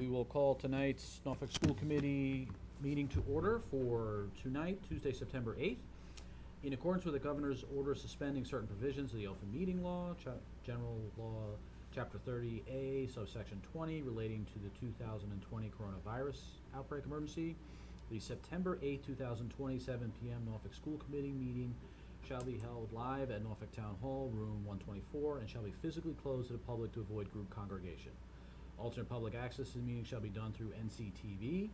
We will call tonight's Norfolk School Committee meeting to order for tonight, Tuesday, September 8th. In accordance with the Governor's order suspending certain provisions of the Open Meeting Law, General Law, Chapter 30A, subsection 20, relating to the 2020 coronavirus outbreak emergency, the September 8, 2020, 7 p.m. Norfolk School Committee meeting shall be held live at Norfolk Town Hall, room 124, and shall be physically closed to the public to avoid group congregation. Alternate public access to the meeting shall be done through NCTV.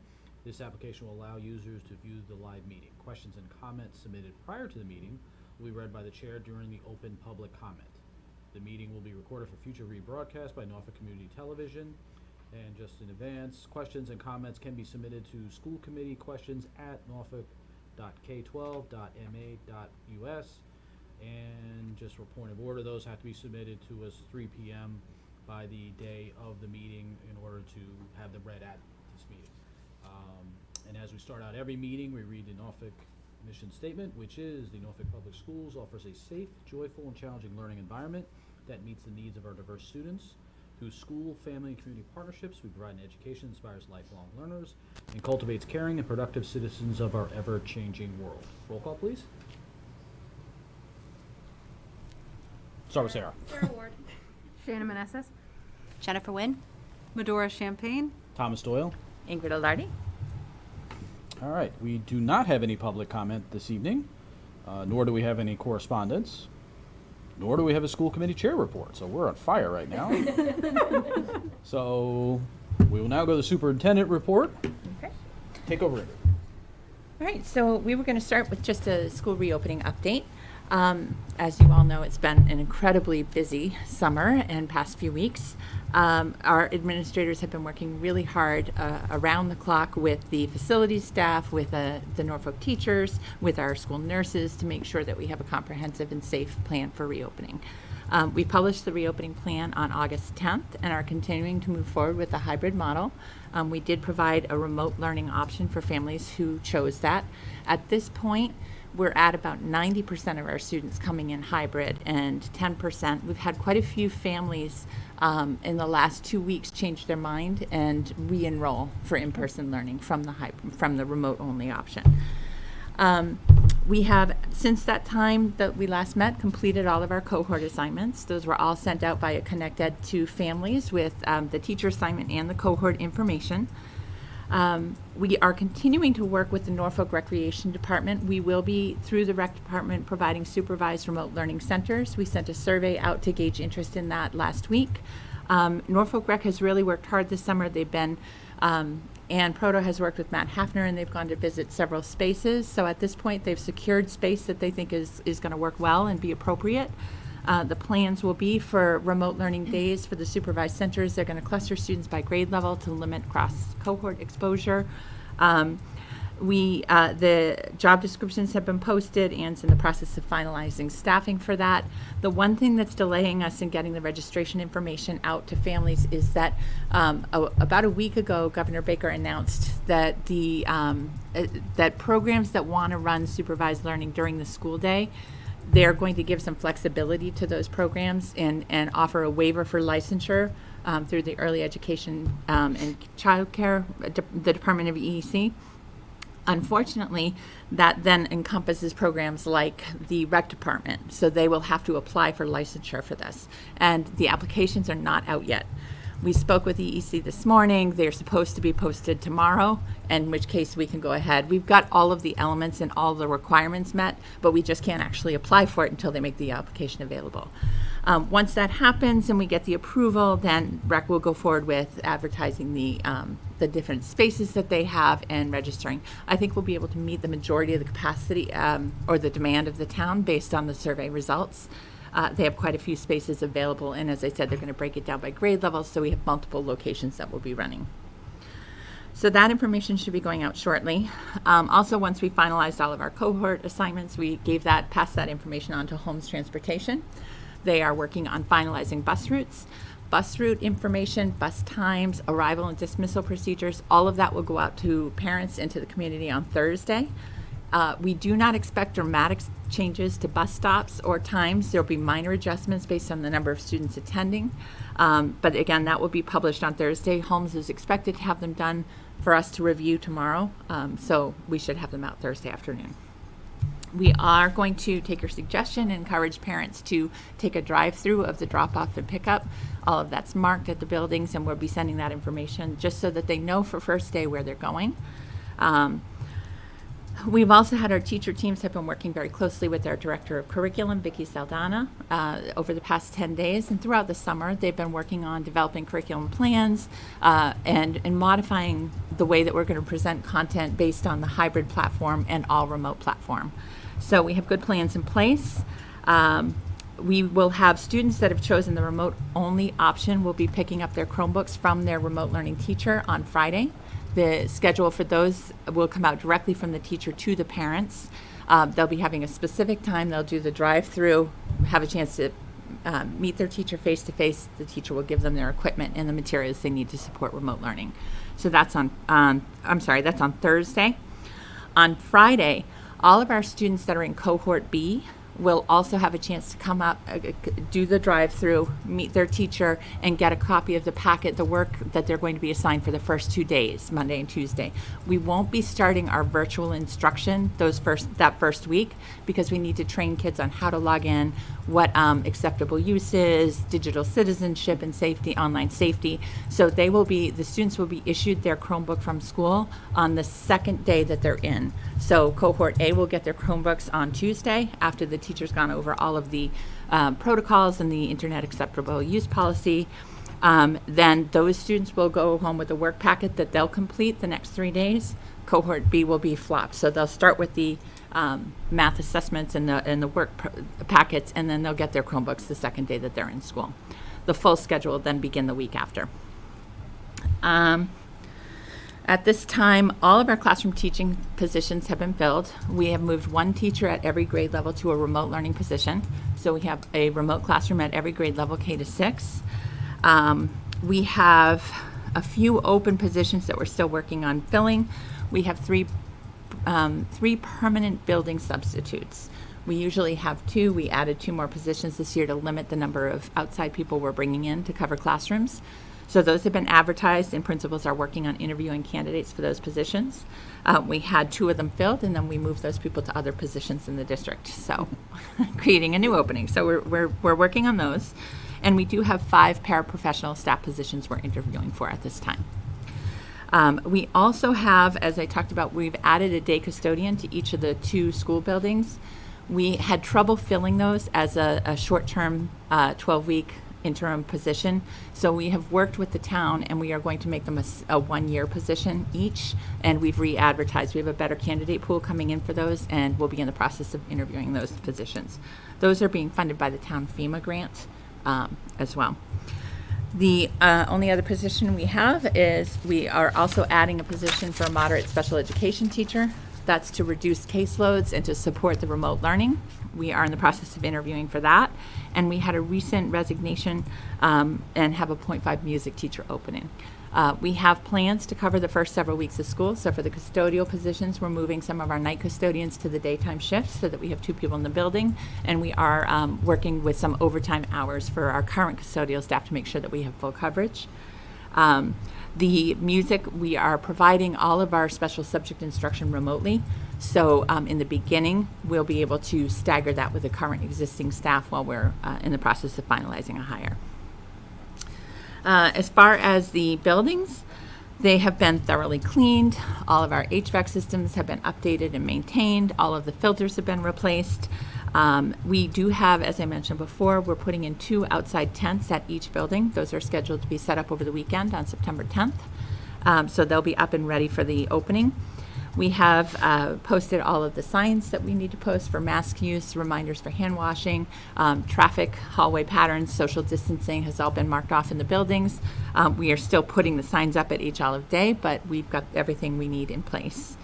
This application will allow users to view the live meeting. Questions and comments submitted prior to the meeting will be read by the chair during the open public comment. The meeting will be recorded for future rebroadcast by Norfolk Community Television. And just in advance, questions and comments can be submitted to schoolcommitteequestions@norfolk.k12.ma.us. And just for point of order, those have to be submitted to us 3 p.m. by the day of the meeting in order to have them read at this meeting. And as we start out every meeting, we read the Norfolk mission statement, which is the Norfolk Public Schools offers a safe, joyful, and challenging learning environment that meets the needs of our diverse students. Through school, family, and community partnerships, we provide an education that inspires lifelong learners and cultivates caring and productive citizens of our ever-changing world. Roll call, please. Start with Sarah. Sarah Ward. Shannon Meneses. Jennifer Wynn. Medora Champagne. Thomas Doyle. Ingrid Olardi. All right, we do not have any public comment this evening, nor do we have any correspondence, nor do we have a school committee chair report, so we're on fire right now. So we will now go to the superintendent report. Okay. Take over, Ingrid. All right, so we were going to start with just a school reopening update. As you all know, it's been an incredibly busy summer and past few weeks. Our administrators have been working really hard around the clock with the facilities staff, with the Norfolk teachers, with our school nurses to make sure that we have a comprehensive and safe plan for reopening. We published the reopening plan on August 10th and are continuing to move forward with the hybrid model. We did provide a remote learning option for families who chose that. At this point, we're at about 90% of our students coming in hybrid and 10%. We've had quite a few families in the last 2 weeks change their mind and re-enroll for in-person learning from the remote-only option. We have, since that time that we last met, completed all of our cohort assignments. Those were all sent out via ConnectEd to families with the teacher assignment and the cohort information. We are continuing to work with the Norfolk Recreation Department. We will be, through the Rec Department, providing supervised remote learning centers. We sent a survey out to gauge interest in that last week. Norfolk Rec has really worked hard this summer. They've been, Ann Proto has worked with Matt Hafner, and they've gone to visit several spaces. So at this point, they've secured space that they think is going to work well and be appropriate. The plans will be for remote learning days for the supervised centers. They're going to cluster students by grade level to limit cross-cohort exposure. The job descriptions have been posted. Ann's in the process of finalizing staffing for that. The one thing that's delaying us in getting the registration information out to families is that about a week ago, Governor Baker announced that that programs that want to run supervised learning during the school day, they're going to give some flexibility to those programs and offer a waiver for licensure through the Early Education and Child Care, the Department of EEC. Unfortunately, that then encompasses programs like the Rec Department, so they will have to apply for licensure for this. And the applications are not out yet. We spoke with EEC this morning. They're supposed to be posted tomorrow, in which case we can go ahead. We've got all of the elements and all the requirements met, but we just can't actually apply for it until they make the application available. Once that happens and we get the approval, then Rec will go forward with advertising the different spaces that they have and registering. I think we'll be able to meet the majority of the capacity or the demand of the town based on the survey results. They have quite a few spaces available, and as I said, they're going to break it down by grade level, so we have multiple locations that we'll be running. So that information should be going out shortly. Also, once we finalized all of our cohort assignments, we passed that information on to Holmes Transportation. They are working on finalizing bus routes. Bus route information, bus times, arrival and dismissal procedures, all of that will go out to parents and to the community on Thursday. We do not expect dramatic changes to bus stops or times. There will be minor adjustments based on the number of students attending. But again, that will be published on Thursday. Holmes is expected to have them done for us to review tomorrow. So we should have them out Thursday afternoon. We are going to take your suggestion and encourage parents to take a drive-through of the drop-off and pickup. All of that's marked at the buildings, and we'll be sending that information just so that they know for first day where they're going. We've also had our teacher teams have been working very closely with our director of curriculum, Vicki Saldana, over the past 10 days. And throughout the summer, they've been working on developing curriculum plans and modifying the way that we're going to present content based on the hybrid platform and all remote platform. So we have good plans in place. We will have students that have chosen the remote only option will be picking up their Chromebooks from their remote learning teacher on Friday. The schedule for those will come out directly from the teacher to the parents. They'll be having a specific time. They'll do the drive-through, have a chance to meet their teacher face-to-face. The teacher will give them their equipment and the materials they need to support remote learning. So that's that's on Thursday. On Friday, all of our students that are in cohort B will also have a chance to come up, do the drive-through, meet their teacher, and get a copy of the packet, the work that they're going to be assigned for the first 2 days, Monday and Tuesday. We won't be starting our virtual instruction that first week because we need to train kids on how to log in, what acceptable use is, digital citizenship and safety, online safety. So the students will be issued their Chromebook from school on the second day that they're in. So cohort A will get their Chromebooks on Tuesday after the teacher's gone over all of the protocols and the internet acceptable use policy. Then those students will go home with a work packet that they'll complete the next 3 days. Cohort B will be flopped. So they'll start with the math assessments and the work packets, and then they'll get their Chromebooks the second day that they're in school. The full schedule will then begin the week after. At this time, all of our classroom teaching positions have been filled. We have moved one teacher at every grade level to a remote learning position. So we have a remote classroom at every grade level, K to 6. We have a few open positions that we're still working on filling. We have three permanent building substitutes. We usually have 2. We added 2 more positions this year to limit the number of outside people we're bringing in to cover classrooms. So those have been advertised, and principals are working on interviewing candidates for those positions. We had 2 of them filled, and then we moved those people to other positions in the district. So creating a new opening. So we're working on those. And we do have 5 paraprofessional staff positions we're interviewing for at this time. We also have, as I talked about, we've added a day custodian to each of the 2 school buildings. We had trouble filling those as a short-term 12-week interim position. So we have worked with the town, and we are going to make them a 1-year position each, and we've re-advertised. We have a better candidate pool coming in for those, and we'll be in the process of interviewing those positions. Those are being funded by the town FEMA grant as well. The only other position we have is we are also adding a position for a moderate special education teacher. That's to reduce caseloads and to support the remote learning. We are in the process of interviewing for that. And we had a recent resignation and have a .5 music teacher opening. We have plans to cover the first several weeks of school. So for the custodial positions, we're moving some of our night custodians to the daytime shifts so that we have 2 people in the building. And we are working with some overtime hours for our current custodial staff to make sure that we have full coverage. The music, we are providing all of our special subject instruction remotely. So in the beginning, we'll be able to stagger that with the current existing staff while we're in the process of finalizing a hire. As far as the buildings, they have been thoroughly cleaned. All of our HVAC systems have been updated and maintained. All of the filters have been replaced. We do have, as I mentioned before, we're putting in 2 outside tents at each building. Those are scheduled to be set up over the weekend on September 10th. So they'll be up and ready for the opening. We have posted all of the signs that we need to post for mask use, reminders for hand washing, traffic, hallway patterns, social distancing has all been marked off in the buildings. We are still putting the signs up at each olive day, but we've got everything we need in place.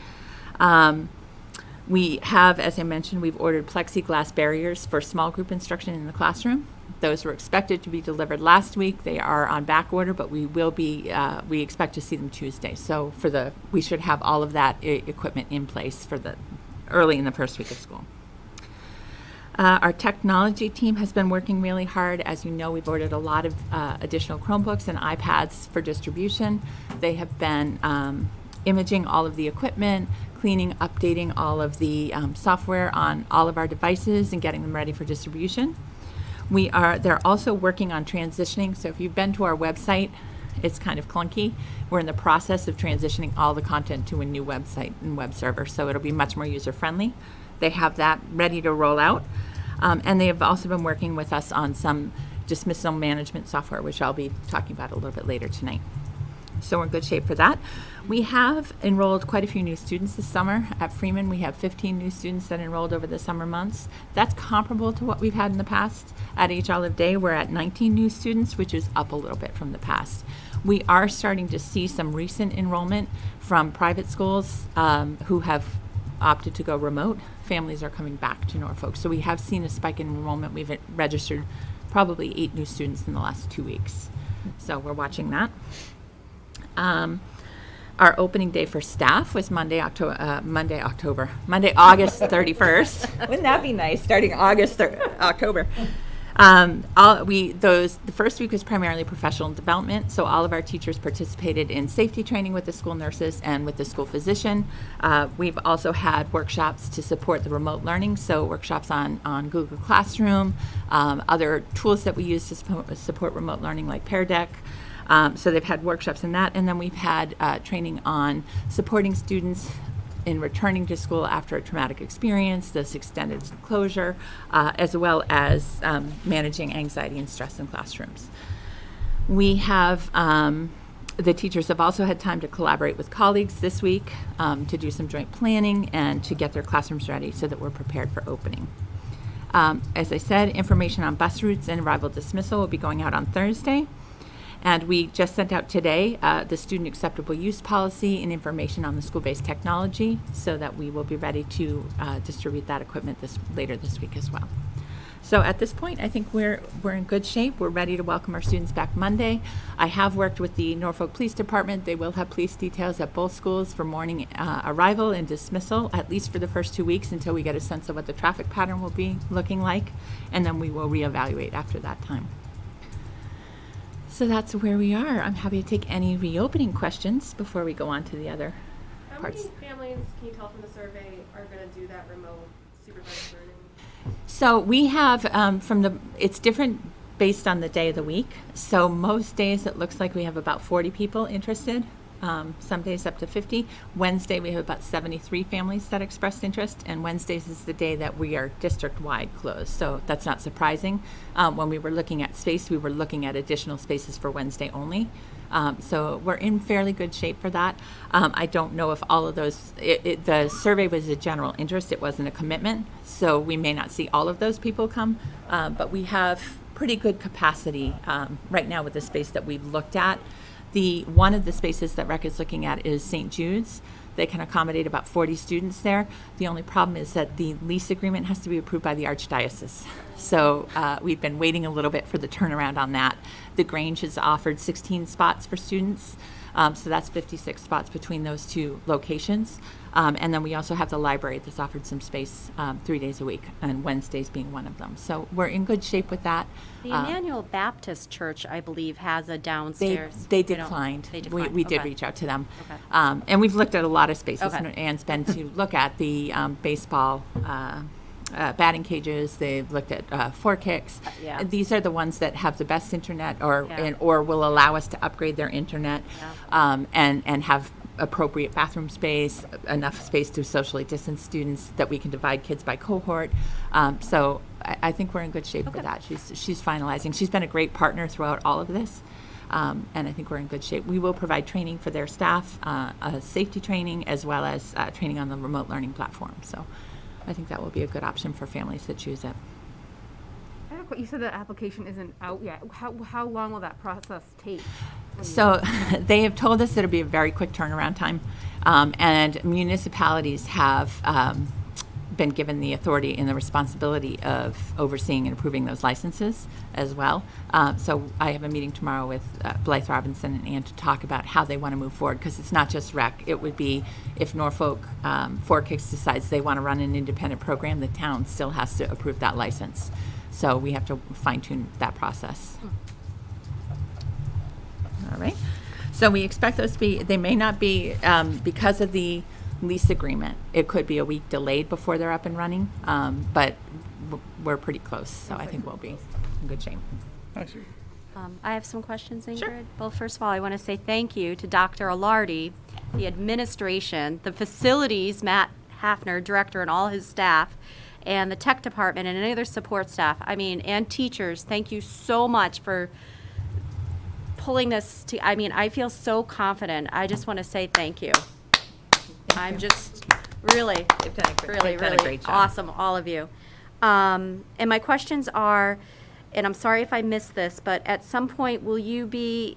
We have, as I mentioned, we've ordered plexiglass barriers for small group instruction in the classroom. Those were expected to be delivered last week. They are on back order, but we expect to see them Tuesday. So we should have all of that equipment in place for early in the first week of school. Our technology team has been working really hard. As you know, we've ordered a lot of additional Chromebooks and iPads for distribution. They have been imaging all of the equipment, cleaning, updating all of the software on all of our devices and getting them ready for distribution. They're also working on transitioning. So if you've been to our website, it's kind of clunky. We're in the process of transitioning all the content to a new website and web server, so it'll be much more user-friendly. They have that ready to roll out. And they have also been working with us on some dismissal management software, which I'll be talking about a little bit later tonight. So we're in good shape for that. We have enrolled quite a few new students this summer. At Freeman, we have 15 new students that enrolled over the summer months. That's comparable to what we've had in the past. At H. Olive Day, we're at 19 new students, which is up a little bit from the past. We are starting to see some recent enrollment from private schools who have opted to go remote. Families are coming back to Norfolk. So we have seen a spike in enrollment. We've registered probably 8 new students in the last 2 weeks. So we're watching that. Our opening day for staff was Monday, August 31st. Wouldn't that be nice, starting October? The first week was primarily professional development, so all of our teachers participated in safety training with the school nurses and with the school physician. We've also had workshops to support the remote learning, so workshops on Google Classroom, other tools that we use to support remote learning like Pear Deck. So they've had workshops in that, and then we've had training on supporting students in returning to school after a traumatic experience, this extended closure, as well as managing anxiety and stress in classrooms. We have, the teachers have also had time to collaborate with colleagues this week to do some joint planning and to get their classrooms ready so that we're prepared for opening. As I said, information on bus routes and arrival dismissal will be going out on Thursday. And we just sent out today the student acceptable use policy and information on the school-based technology so that we will be ready to distribute that equipment later this week as well. So at this point, I think we're in good shape. We're ready to welcome our students back Monday. I have worked with the Norfolk Police Department. They will have police details at both schools for morning arrival and dismissal, at least for the first 2 weeks until we get a sense of what the traffic pattern will be looking like, and then we will reevaluate after that time. So that's where we are. I'm happy to take any reopening questions before we go on to the other parts. How many families, can you tell from the survey, are going to do that remote supervised learning? So we have it's different based on the day of the week. So most days it looks like we have about 40 people interested. Some days up to 50. Wednesday we have about 73 families that expressed interest, and Wednesdays is the day that we are district-wide closed. So that's not surprising. When we were looking at space, we were looking at additional spaces for Wednesday only. So we're in fairly good shape for that. I don't know if all of those, the survey was a general interest, it wasn't a commitment, so we may not see all of those people come, but we have pretty good capacity right now with the space that we've looked at. One of the spaces that Rec is looking at is St. Jude's. They can accommodate about 40 students there. The only problem is that the lease agreement has to be approved by the Archdiocese. So we've been waiting a little bit for the turnaround on that. The Grange has offered 16 spots for students. So that's 56 spots between those two locations. And then we also have the library that's offered some space 3 days a week, and Wednesdays being one of them. So we're in good shape with that. The Emmanuel Baptist Church, I believe, has a downstairs. They declined. They declined. We did Okay. reach out to them. Okay. And we've looked at a lot of spaces. Okay. And Anne's been to look at the baseball batting cages. They've looked at four kicks. Yeah. These are the ones that have the best internet or Yeah. or will allow us to upgrade their internet Yeah. and have appropriate bathroom space, enough space to socially distance students, that we can divide kids by cohort. So I think we're in good shape for Okay. that. She's finalizing. She's been a great partner throughout all of this. And I think we're in good shape. We will provide training for their staff, safety training, as well as training on the remote learning platform. So I think that will be a good option for families that choose it. You said the application isn't out yet. How long will that process take? So they have told us that it'll be a very quick turnaround time. And municipalities have been given the authority and the responsibility of overseeing and approving those licenses as well. So I have a meeting tomorrow with Blythe Robinson and Ann to talk about how they want to move forward, because it's not just rec. It would be if Norfolk Four Kicks decides they want to run an independent program, the town still has to approve that license. So we have to fine tune that process. All right. So we expect those to be, they may not be, because of the lease agreement, it could be a week delayed before they're up and running, but we're pretty close, so I think we'll be in good shape. I have some questions, Ingrid. Sure. Well, first of all, I want to say thank you to Dr. Alardi, the administration, the facilities, Matt Hafner, director, and all his staff, and the tech department and any other support staff. I mean, and teachers, thank you so much for pulling this to, I mean, I feel so confident. I just want to say thank you. I'm just really, really great job. awesome, all of you. And my questions are, and I'm sorry if I missed this, but at some point, will you be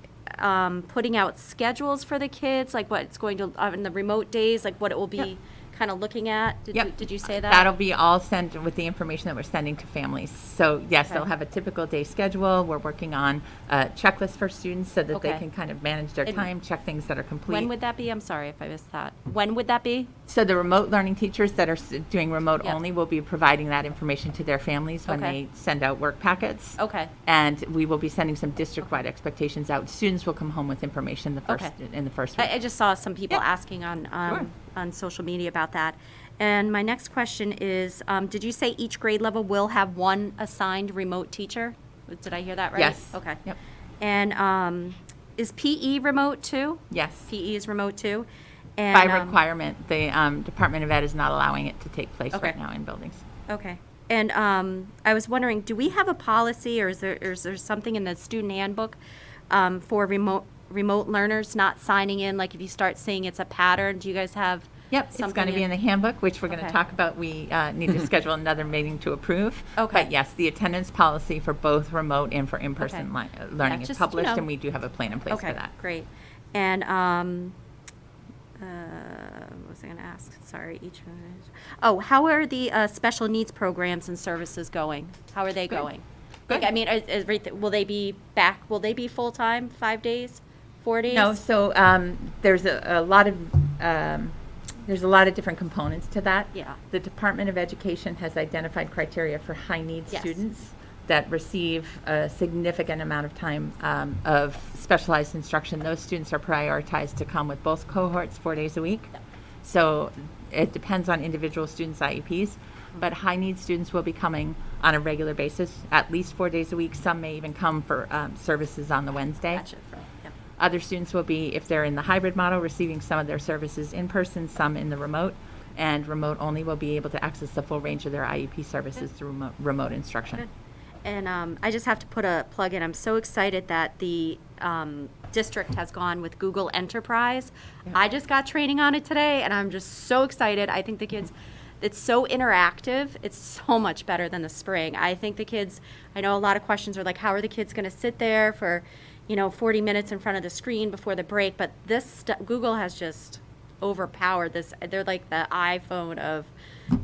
putting out schedules for the kids, like what it's going to, in the remote days, like what it will be kind of looking at? Did you say that? That'll be all sent with the information that we're sending to families. So yes, Okay. they'll have a typical day schedule. We're working on a checklist for students so that they Okay. can kind of manage their And time, check things that are complete. When would that be? I'm sorry if I missed that. When would that be? So the remote learning teachers that are doing remote Yep. only will be providing that information to their families when Okay. they send out work packets. Okay. And we will be sending some district-wide expectations out. Students will come home with information in the first week. I just saw some people Yep. asking Sure. on social media about that. And my next question is, did you say each grade level will have one assigned remote teacher? Did I hear that right? Yes. Okay. Yep. And is PE remote too? Yes. PE is remote too? And, By requirement, the Department of Ed is not allowing it to take place Okay. right now in buildings. Okay. And I was wondering, do we have a policy, or is there something in the student handbook for remote learners not signing in? Like if you start seeing it's a pattern, do you guys have Yep, it's something going to be in the handbook, which we're going to Okay. talk about. We need to schedule another meeting to approve. Okay. But yes, the attendance policy for both remote and for in-person learning is just, published, and we do have a plan in place for that. Great. And what was I going to ask? Sorry, each one. Oh, how are the special needs programs and services going? How are they going? Good. Like, I mean, will they be back? Will they be full time? 5 days, 4 days? No, so there's a lot of different components to that. Yeah. The Department of Education has identified criteria for high-needs Yes. students that receive a significant amount of time of specialized instruction. Those students are prioritized to come with both cohorts 4 days a week. So it depends on individual students' IEPs, but high-needs students will be coming on a regular basis, at least 4 days a week. Some may even come for services on the Wednesday. Gotcha. Yep. Other students will be, if they're in the hybrid model, receiving some of their services in person, some in the remote, and remote only will be able to access the full range of their IEP services through remote instruction. Good. And I just have to put a plug in. I'm so excited that the district has gone with Google Enterprise. I just got training on it today, and I'm just so excited. I think the kids, it's so interactive. It's so much better than the spring. I think the kids, I know a lot of questions are like, how are the kids going to sit there for, 40 minutes in front of the screen before the break? But Google has just overpowered this. They're like the iPhone of,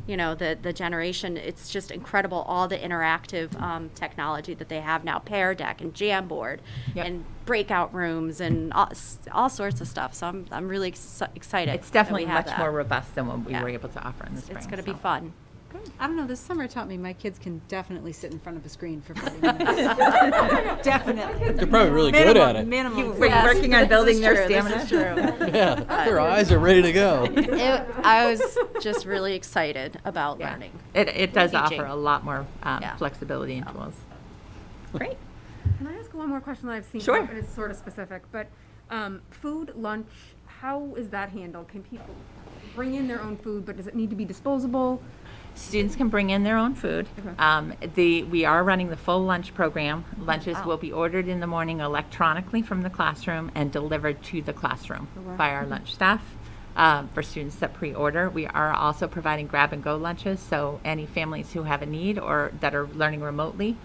the generation. It's just incredible, all the interactive technology that they have now, Pear Deck and Jamboard Yep. and breakout rooms and all sorts of stuff. So I'm really excited. It's definitely that we have much that. more robust than what we Yeah. were able to offer in the spring. It's going to be so. fun. I don't know, this summer taught me my kids can definitely sit in front of a screen for 40 minutes. Definitely. They're probably really good at it. Minimum. We're working on building their This stamina. is true. Yeah, their eyes are ready to go. I was just really excited about Yeah. learning. It does Teaching. offer a lot more Yeah. flexibility and tools. Great. Can I ask one more question that I've seen? Sure. come up, and it's sort of specific, but food, lunch, how is that handled? Can people bring in their own food, but does it need to be disposable? Students can bring in their own food. We are running the full lunch program. Lunches will be ordered in the morning electronically from the classroom and delivered to the classroom by our lunch staff. For students that pre-order, we are also providing grab-and-go lunches, so any families who have a need or that are learning remotely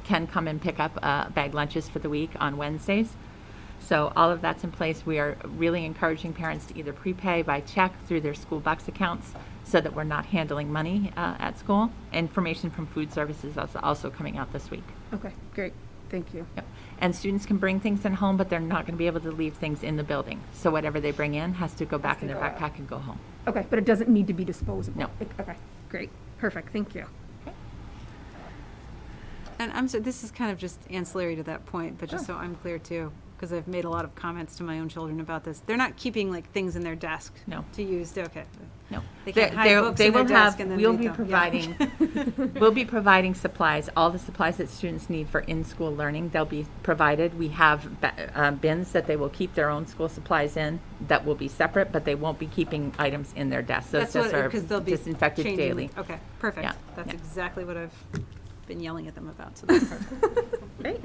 can come and pick up bag lunches for the week on Wednesdays. So all of that's in place. We are really encouraging parents to either prepay by check through their school bucks accounts so that we're not handling money at school. Information from food services is also coming out this week. Okay, great, thank you. Yep. And students can bring things in home, but they're not going to be able to leave things in the building. So whatever they bring in has to go back in their backpack and go home. Okay, but it doesn't need to be disposable? No. Okay, great, perfect, thank you. And I'm sorry, this is kind of just ancillary to that point, but just so I'm clear too, because I've made a lot of comments to my own children about this. They're not keeping like things in their desk No. to use. Okay. No. They can't hide books they in their will desk have, and then we'll read be them. providing, Yeah. we'll be providing supplies, all the supplies that students need for in-school learning, they'll be provided. We have bins that they will keep their own school supplies in that will be separate, but they won't be keeping items in their desks. Those That's desks what, are because they'll be disinfected changing daily. Okay, perfect. Yeah, That's yeah. exactly what I've been yelling at them about, so that's perfect. Great.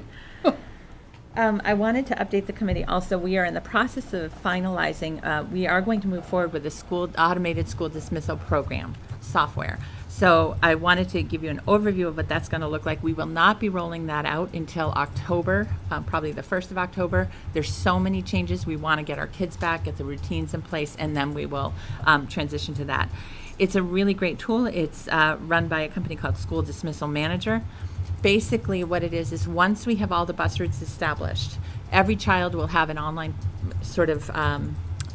I wanted to update the committee also. We are in the process of finalizing, we are going to move forward with the automated school dismissal program software. So I wanted to give you an overview of what that's going to look like. We will not be rolling that out until October, probably the 1st of October. There's so many changes. We want to get our kids back, get the routines in place, and then we will transition to that. It's a really great tool. It's run by a company called School Dismissal Manager. Basically what it is once we have all the bus routes established, every child will have an online sort of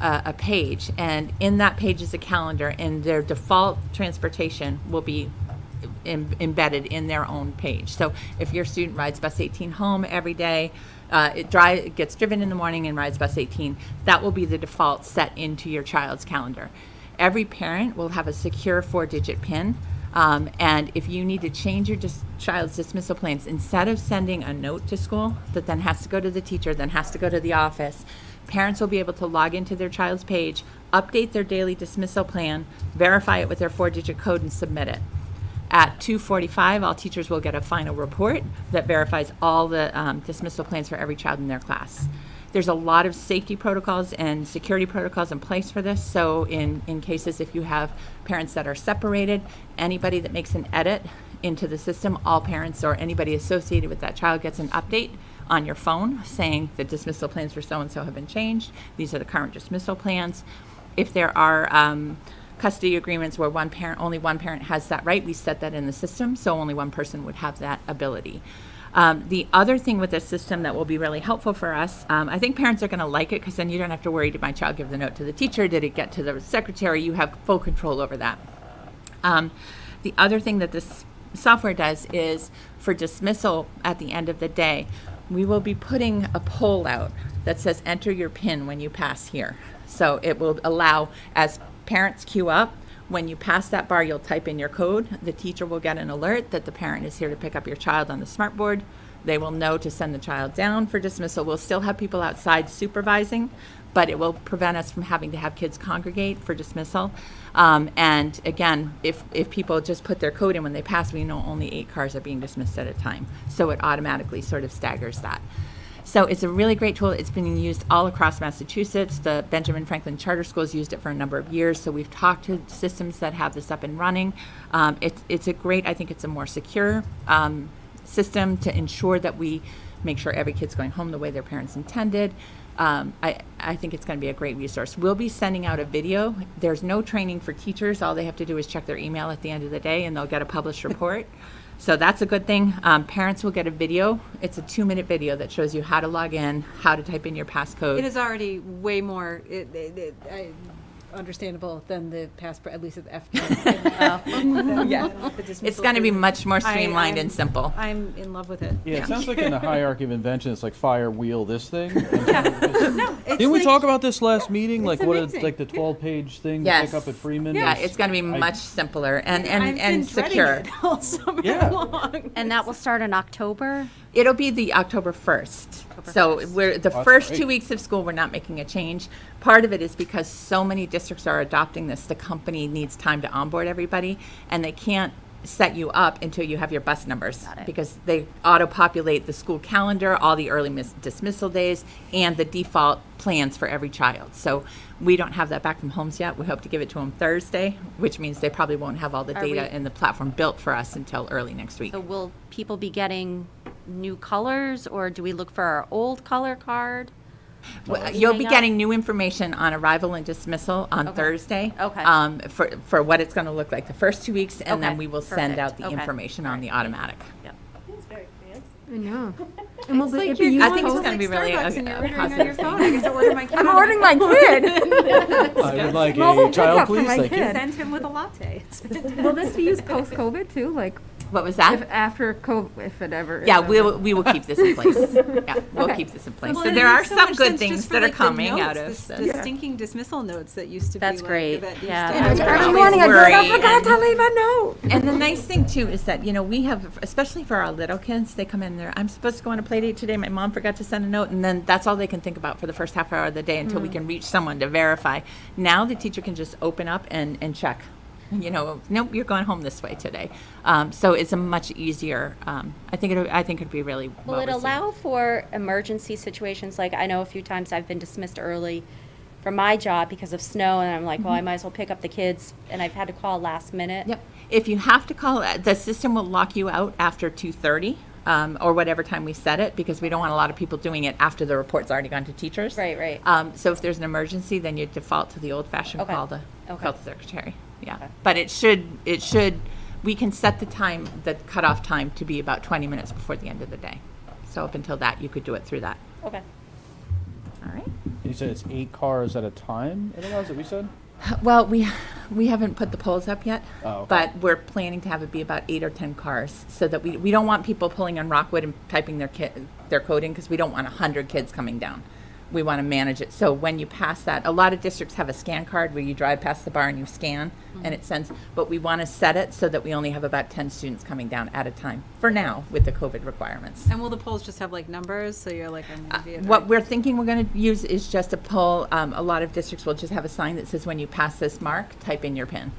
a page, and in that page is a calendar, and their default transportation will be embedded in their own page. So if your student rides bus 18 home every day, it gets driven in the morning and rides bus 18, that will be the default set into your child's calendar. Every parent will have a secure 4-digit PIN. And if you need to change your child's dismissal plans, instead of sending a note to school that then has to go to the teacher, then has to go to the office, parents will be able to log into their child's page, update their daily dismissal plan, verify it with their 4-digit code, and submit it. At 2:45, all teachers will get a final report that verifies all the dismissal plans for every child in their class. There's a lot of safety protocols and security protocols in place for this. So in cases if you have parents that are separated, anybody that makes an edit into the system, all parents or anybody associated with that child gets an update on your phone saying the dismissal plans for so-and-so have been changed. These are the current dismissal plans. If there are custody agreements where only one parent has that right, we set that in the system, so only one person would have that ability. The other thing with this system that will be really helpful for us, I think parents are going to like it because then you don't have to worry, did my child give the note to the teacher? Did it get to the secretary? You have full control over that. The other thing that this software does is for dismissal at the end of the day, we will be putting a poll out that says enter your PIN when you pass here. So it will allow, as parents queue up, when you pass that bar, you'll type in your code. The teacher will get an alert that the parent is here to pick up your child on the smart board. They will know to send the child down for dismissal. We'll still have people outside supervising, but it will prevent us from having to have kids congregate for dismissal. And again, if people just put their code in when they pass, we know only 8 cars are being dismissed at a time. So it automatically sort of staggers that. So it's a really great tool. It's been used all across Massachusetts. The Benjamin Franklin Charter Schools used it for a number of years. So we've talked to systems that have this up and running. It's a great, I think it's a more secure system to ensure that we make sure every kid's going home the way their parents intended. I think it's going to be a great resource. We'll be sending out a video. There's no training for teachers. All they have to do is check their email at the end of the day and they'll get a published report. So that's a good thing. Parents will get a video. It's a 2-minute video that shows you how to log in, how to type in your passcode. It is already way more understandable than the passport, at least at the FK. Yeah. It's going to be much more streamlined and simple. I'm in love with it. Yeah, Yeah. it sounds like in the hierarchy of invention, it's like fire, wheel, this thing. No, it's Didn't we like- talk about this last meeting? it's Like what, amazing. like the 12-page thing Yes. to pick up at Freeman? Yeah, it's going to be much simpler and I've been secure. dreading it all summer Yeah. long. And that will start in October? It'll be the October 1st. So we're the That's first great. 2 weeks of school, we're not making a change. Part of it is because so many districts are adopting this, the company needs time to onboard everybody, and they can't set you up until you have your bus numbers. Got it. Because they auto-populate the school calendar, all the early dismissal days, and the default plans for every child. So we don't have that back from homes yet. We hope to give it to them Thursday, which means they probably won't have all the Are data we- in the platform built for us until early next week. So will people be getting new colors, or do we look for our old color card? You'll be Hang up? getting new information on arrival and dismissal on Okay. Thursday. Okay. For what it's going to look like the first 2 weeks, and then Okay, we will send perfect. out the Okay. information on the Alright. automatic. Yep. It's very fancy. I know. And will It's it like be you're used I think it's post- gonna be really Starbucks a and you're ordering on positive your phone. thing. I get to order my kid. I'm on ordering my kid. I would like Mobile a child, pickup for please, my thank you. kid. Send him with a latte. Will this be used post-COVID too? Like, What was if that? after COVID, if it ever? Yeah, if we will keep this in place. Yeah, we'll Okay. keep this in place. Well, So it there are makes so some much good sense things just for, that are like, the coming out notes, of the this. stinking dismissal notes that used to That's be great. Like, that used Yeah, to that's be- great. Every morning I go, Worry I forgot and- to leave a note. And the nice thing too is that, you know, we have, especially for our little kids, they come in there, I'm supposed to go on a play date today, my mom forgot to send a note, and then that's all they can think about for the first half hour of the day until we can reach someone to verify. Now the teacher can just open up and check, you know, nope, you're going home this way today. So it's a much easier, I think it'd be really Will well it received. allow for emergency situations? Like, I know a few times I've been dismissed early from my job because of snow, and I'm like, well, I might as well pick up the kids, and I've had to call last minute. Yep. If you have to call, the system will lock you out after 2:30, or whatever time we set it, because we don't want a lot of people doing it after the report's already gone to teachers. Right, right. So if there's an emergency, then you default to the old-fashioned Okay. call Okay. the secretary. Yeah. Okay. But it should, we can set the time, the cutoff time to be about 20 minutes before the end of the day. So up until that, you could do it through that. Okay. All right. You said it's 8 cars at a time, it allows, that we said? Well, we haven't put the polls up yet, Oh, okay. but we're planning to have it be about 8 or 10 cars, so that we don't want people pulling on Rockwood and typing their code in, because we don't want 100 kids coming down. We want to manage it. So when you pass that, a lot of districts have a scan card where you drive past the bar and you scan, and it sends, but we want to set it so that we only have about 10 students coming down at a time, for now, with the COVID requirements. And will the polls just have like numbers? So you're like, I'm gonna be at What we're thinking we're going to use is just a poll. A lot of districts will just have a sign that says, when you pass this mark, type in your PIN.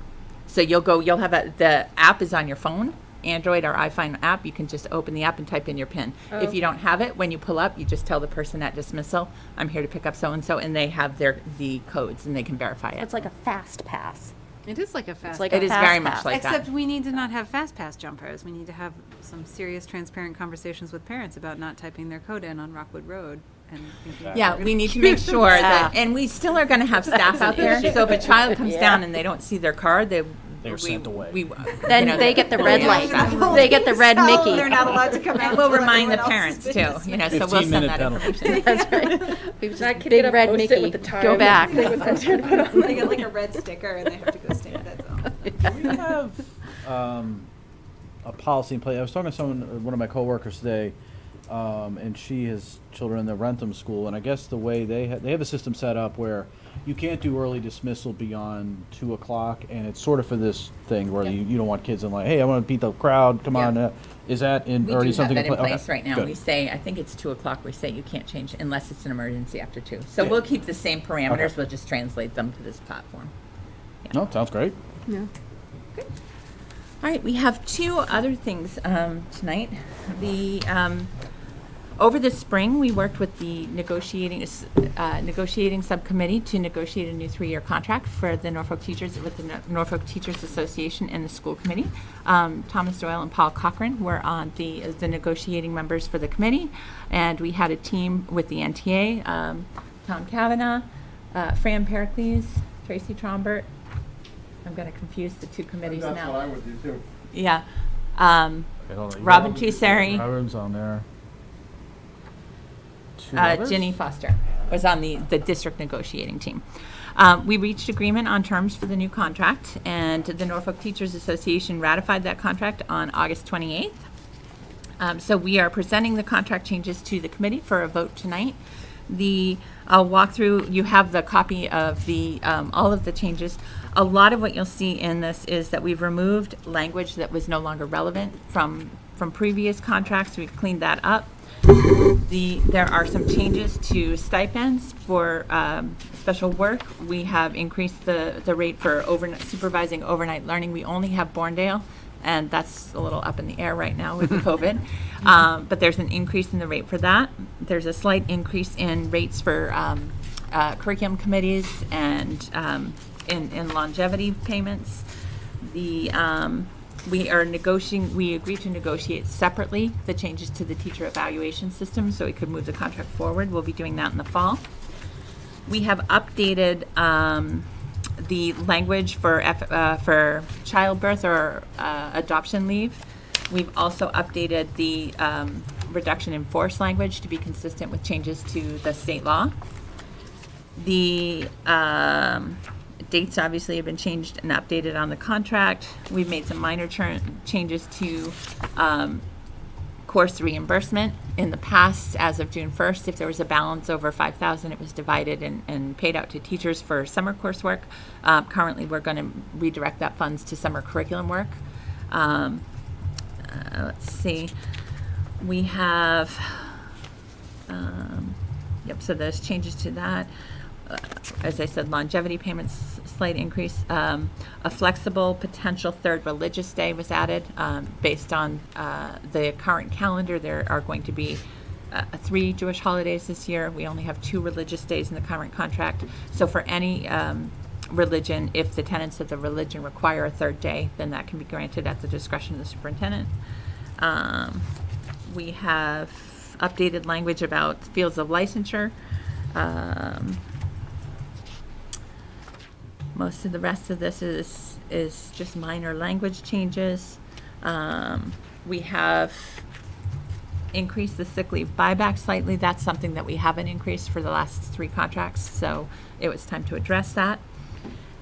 So you'll have the app is on your phone, Android or iPhone app. You can just open the app and type in your PIN. If you don't have it, when you pull up, you just tell the person at dismissal, I'm here to pick up so-and-so, and they have the codes, and they can verify it. It's like a fast pass. It is like a fast. It's like It a is fast very much pass. like Except that. we need to not have fast pass jumpers. We need to have some serious, transparent conversations with parents about not typing their code in on Rockwood Road. And thinking Yeah, we're gonna we need to keep make them sure safe. that, and we still are going to have staff out there. So if a child comes down and they don't see their card, They're sent away. Then you know, they get the red light. Yeah. They get the red So Mickey. They're not allowed to come out. And we'll until remind the everyone else parents is too, finished. you know, so we'll send 15-minute that penalty. information. That's right. That kid Big get a red Post-it Mickey. with the time Go back. thing was entered, put on They get like a red sticker and they have to go stand at that zone. We have a policy in place. I was talking to one of my coworkers today, and she has children in the Rentham school, and I guess the way they have a system set up where you can't do early dismissal beyond 2 o'clock, and it's sort of for this thing where you don't want kids in like, hey, I want to beat the crowd, come Yeah. on. Is that We do already have something that in pla- okay, place right now. good. We say, I think it's 2 o'clock, we say you can't change unless it's an emergency after 2. So Yeah. we'll keep the same parameters, Okay. we'll just translate them to this platform. No, sounds great. Yeah. All right, we have 2 other things tonight. Over the spring, we worked with the negotiating subcommittee to negotiate a new 3-year contract for the Norfolk teachers with the Norfolk Teachers Association and the school committee. Thomas Doyle and Paul Cochran were on the negotiating members for the committee, and we had a team with the NTA, Tom Cavanaugh, Fran Pericles, Tracy Trombert. I'm going to confuse the 2 committees now. That's what I would do too. Yeah. Okay, hold on. You Robin got- Tusari. Robin's on there. 2 others? Ginny Foster was on the district negotiating team. We reached agreement on terms for the new contract, and the Norfolk Teachers Association ratified that contract on August 28th. So we are presenting the contract changes to the committee for a vote tonight. I'll walk through, you have the copy of all of the changes. A lot of what you'll see in this is that we've removed language that was no longer relevant from previous contracts. We've cleaned that up. There are some changes to stipends for special work. We have increased the rate for supervising overnight learning. We only have Borndale, and that's a little up in the air right now with the COVID. But there's an increase in the rate for that. There's a slight increase in rates for curriculum committees and in longevity payments. We agreed to negotiate separately the changes to the teacher evaluation system so we could move the contract forward. We'll be doing that in the fall. We have updated the language for childbirth or adoption leave. We've also updated the reduction in force language to be consistent with changes to the state law. The dates obviously have been changed and updated on the contract. We've made some minor changes to course reimbursement. In the past, as of June 1st, if there was a balance over $5,000, it was divided and paid out to teachers for summer coursework. Currently, we're going to redirect that funds to summer curriculum work. Let's see. We have, so there's changes to that. As I said, longevity payments, slight increase. A flexible potential third religious day was added based on the current calendar. There are going to be 3 Jewish holidays this year. We only have 2 religious days in the current contract. So for any religion, if the tenets of the religion require a third day, then that can be granted at the discretion of the superintendent. We have updated language about fields of licensure. Most of the rest of this is just minor language changes. We have increased the sick leave buyback slightly. That's something that we haven't increased for the last 3 contracts, so it was time to address that.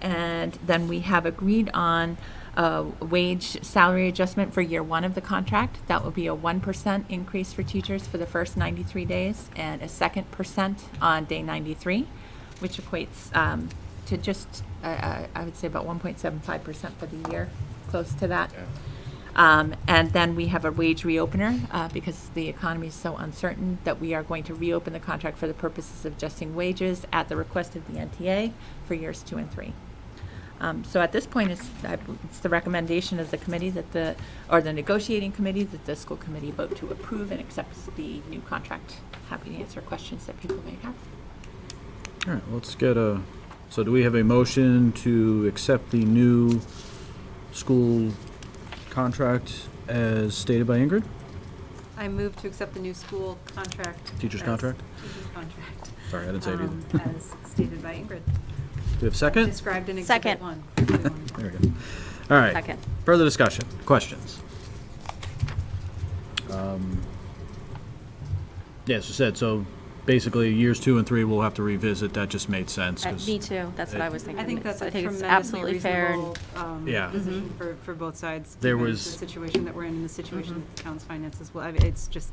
And then we have agreed on a wage salary adjustment for year 1 of the contract. That will be a 1% increase for teachers for the first 93 days and a 2% on day 93, which equates to just, I would say about 1.75% for the year, close to that. And then we have a wage reopener because the economy is so uncertain that we are going to reopen the contract for the purposes of adjusting wages at the request of the NTA for years 2 and 3. So at this point, it's the recommendation of the committee or the negotiating committee that the school committee vote to approve and accept the new contract. Happy to answer questions that people may have. All right, let's get so do we have a motion to accept the new school contract as stated by Ingrid? I move to accept the new school contract. Teacher's contract? Teacher's contract. Sorry, I didn't say it either. As stated by Ingrid. Do we have a second? Described in Second. Exhibit 1. There we go. All right. Second. Further discussion, questions? Yes, you said, so basically years 2 and 3 we'll have to revisit. That just made sense. 'Cause Me too, that's what I was thinking. I think that's a it's tremendously absolutely fair. reasonable Yeah. position for both sides. There given was- the situation that we're in and the situation that the town's finances. Well, I mean, it's just,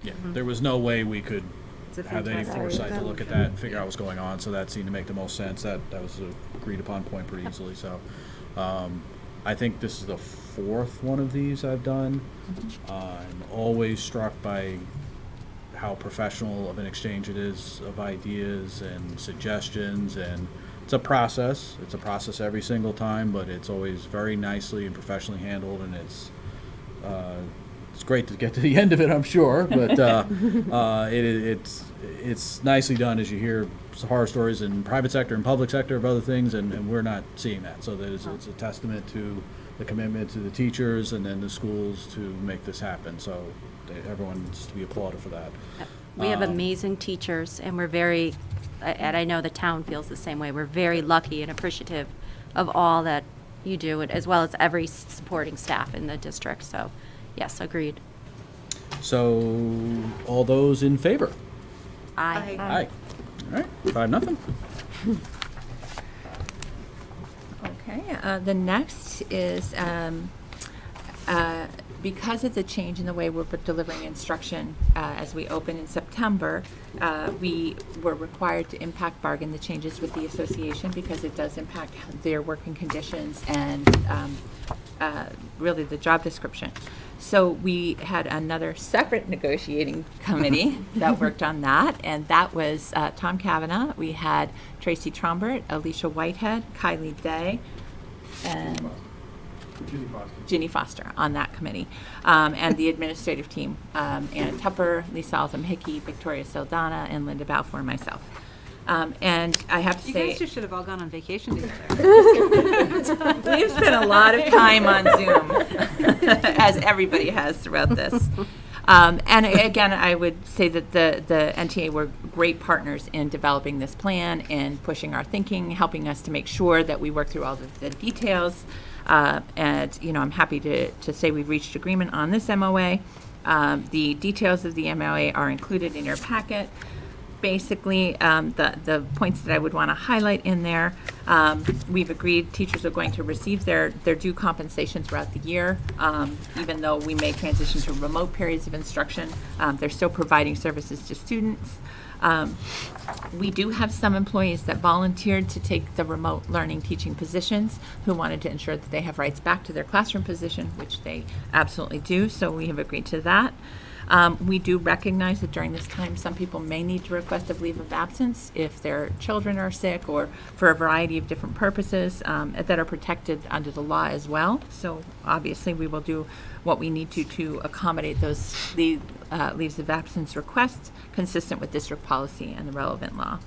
Yeah, there was no way we could it's a have any fantastic. foresight to look at that and figure out what's going on, so that seemed to make the most sense. That was a agreed upon point pretty easily, so. I think this is the 4th one of these I've done. I'm always struck by how professional of an exchange it is of ideas and suggestions, and it's a process. It's a process every single time, but it's always very nicely and professionally handled, and it's great to get to the end of it, I'm sure, but it's nicely done as you hear horror stories in private sector and public sector of other things, and we're not seeing that. So it's a testament to the commitment to the teachers and then the schools to make this happen. So everyone needs to be applauded for that. We have amazing teachers, and we're very, and I know the town feels the same way. We're very lucky and appreciative of all that you do, as well as every supporting staff in the district. So, yes, agreed. So all those in favor? Aye. Aye. All right, 5-0. Okay, the next is, because of the change in the way we're delivering instruction as we open in September, we were required to impact bargain the changes with the association because it does impact their working conditions and really the job description. So we had another separate negotiating committee that worked on that, and that was Tom Cavanaugh. We had Tracy Trombert, Alicia Whitehead, Kylie Day, and Ginny Foster on that committee, and the administrative team, Anna Tupper, Lisa Altham Hickey, Victoria Saldana, and Linda Balfour, and myself. And I have to You say, guys just should have all gone on vacation together. we've spent a lot of time on Zoom, as everybody has throughout this. And again, I would say that the NTA were great partners in developing this plan and pushing our thinking, helping us to make sure that we work through all the details. And, I'm happy to say we've reached agreement on this MOA. The details of the MOA are included in your packet. Basically, the points that I would want to highlight in there, we've agreed teachers are going to receive their due compensation throughout the year. Even though we may transition to remote periods of instruction, they're still providing services to students. We do have some employees that volunteered to take the remote learning teaching positions who wanted to ensure that they have rights back to their classroom position, which they absolutely do, so we have agreed to that. We do recognize that during this time, some people may need to request a leave of absence if their children are sick or for a variety of different purposes that are protected under the law as well. So obviously, we will do what we need to accommodate those leaves of absence requests consistent with district policy and the relevant law.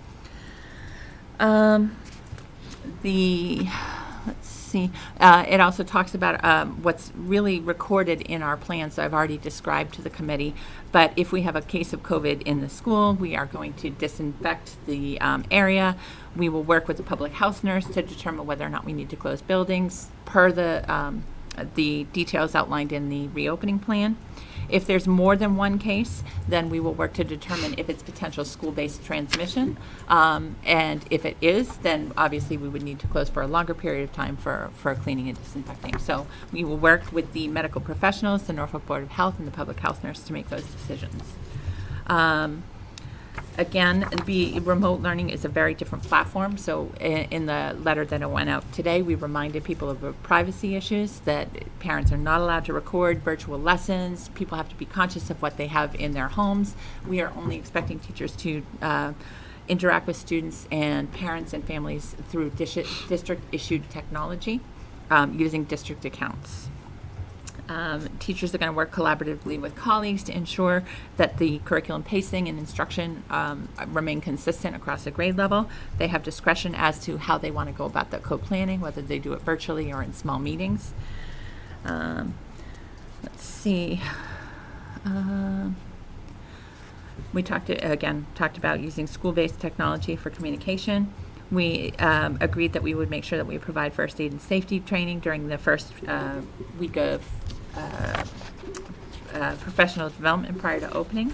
Let's see. It also talks about what's really recorded in our plan, so I've already described to the committee. But if we have a case of COVID in the school, we are going to disinfect the area. We will work with the public health nurse to determine whether or not we need to close buildings per the details outlined in the reopening plan. If there's more than one case, then we will work to determine if it's potential school-based transmission. And if it is, then obviously we would need to close for a longer period of time for cleaning and disinfecting. So we will work with the medical professionals, the Norfolk Board of Health, and the public health nurse to make those decisions. Again, the remote learning is a very different platform. So in the letter that went out today, we reminded people of the privacy issues, that parents are not allowed to record virtual lessons. People have to be conscious of what they have in their homes. We are only expecting teachers to interact with students and parents and families through district-issued technology using district accounts. Teachers are going to work collaboratively with colleagues to ensure that the curriculum pacing and instruction remain consistent across the grade level. They have discretion as to how they want to go about the co-planning, whether they do it virtually or in small meetings. Let's see. We talked about using school-based technology for communication. We agreed that we would make sure that we provide first aid and safety training during the first week of professional development prior to opening.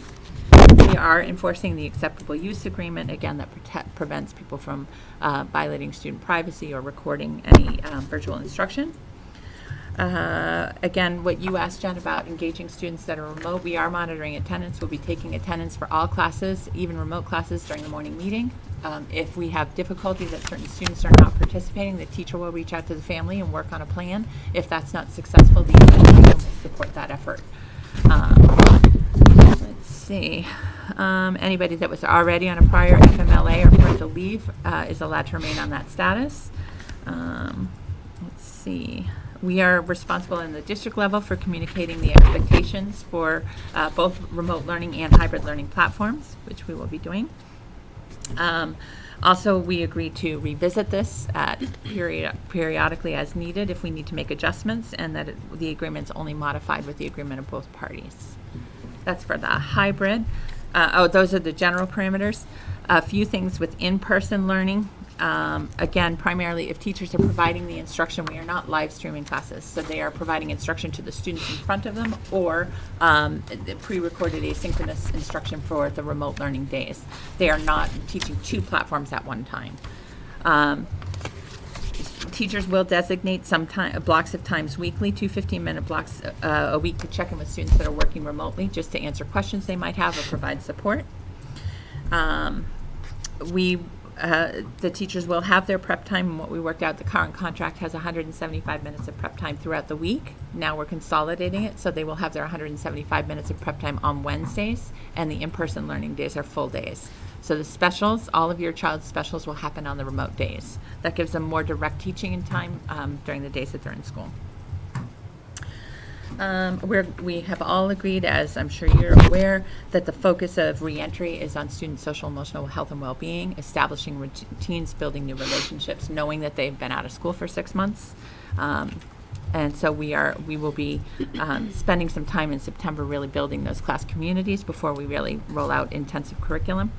We are enforcing the acceptable use agreement, again, that prevents people from violating student privacy or recording any virtual instruction. Again, what you asked, Jen, about engaging students that are remote, we are monitoring attendance. We'll be taking attendance for all classes, even remote classes, during the morning meeting. If we have difficulty that certain students are not participating, the teacher will reach out to the family and work on a plan. If that's not successful, the administration will support that effort. Let's see. Anybody that was already on a prior FMLA or parental leave is allowed to remain on that status. Let's see. We are responsible in the district level for communicating the expectations for both remote learning and hybrid learning platforms, which we will be doing. Also, we agreed to revisit this periodically as needed if we need to make adjustments, and that the agreement's only modified with the agreement of both parties. That's for the hybrid. Those are the general parameters. A few things with in-person learning. Again, primarily if teachers are providing the instruction, we are not live streaming classes. So they are providing instruction to the students in front of them, or pre-recorded asynchronous instruction for the remote learning days. They are not teaching two platforms at one time. Teachers will designate some blocks of times weekly, 2 15-minute blocks a week to check in with students that are working remotely, just to answer questions they might have or provide support. The teachers will have their prep time, and what we worked out, the current contract has 175 minutes of prep time throughout the week. Now we're consolidating it, so they will have their 175 minutes of prep time on Wednesdays, and the in-person learning days are full days. So the specials, all of your child's specials will happen on the remote days. That gives them more direct teaching and time during the days that they're in school. We have all agreed, as I'm sure you're aware, that the focus of reentry is on student social emotional health and well-being, establishing routines, building new relationships, knowing that they've been out of school for 6 months. And so we will be spending some time in September really building those class communities before we really roll out intensive curriculum.